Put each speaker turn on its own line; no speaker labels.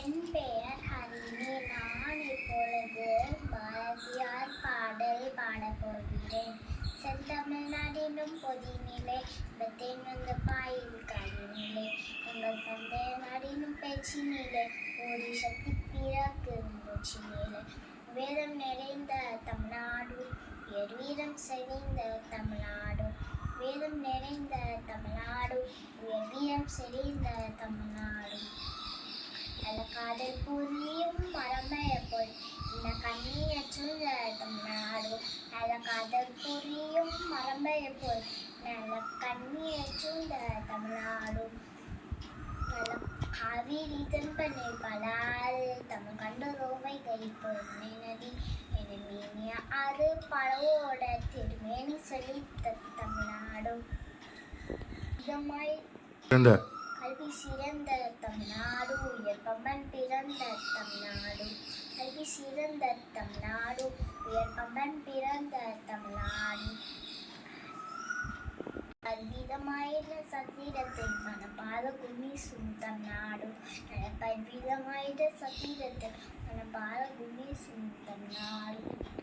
என் பெயர் ஹரிணி. நான் இப்பொழுது பாரதியார் பாடல் பாடப் போகிறேன். செந்தமிழ்நாடெனும் பொதினிலே தேன் வந்த பாயில் காதினிலே எங்கள் தந்தை நாடெனும் பேச்சினிலே ஓடி சக்தி பிறக்கும் மூச்சினிலே வேதம் நிறைந்த தமிழ்நாடு உயர் வீரம் செறிந்த தமிழ்நாடு வேதம் நிறைந்த தமிழ்நாடு உயர் வீரம் செறிந்த தமிழ்நாடு நல்ல காதல் புரியும் மரமய போல் இந்த கண்ணியற்றுள்ள தமிழ்நாடு நல்ல காதல் புரியும் மரமய போல் நல்ல கண்ணியற்றுள்ள தமிழ்நாடு நல்ல காவிரி தென்பனை பலாறு தமிழ் கண்டரோவை கைப்பொருள் நதி என மீனிய ஆறு பழவோட திருமேனி செழித்த தமிழ்நாடு இதமாய் கல்வி சிறந்த தமிழ்நாடு உயர்பம்பன் பிறந்த தமிழ்நாடு கல்வி சிறந்த தமிழ்நாடு உயர்பம்பன் பிறந்த தமிழ்நாடு பல்விதமாயின சத்திரத்தை மனப்பாத கும்மி சுத்தம் நாடு பல்விதமாயின சத்திரத்தை மனப்பாத கும்மி சுத்தம் நாடு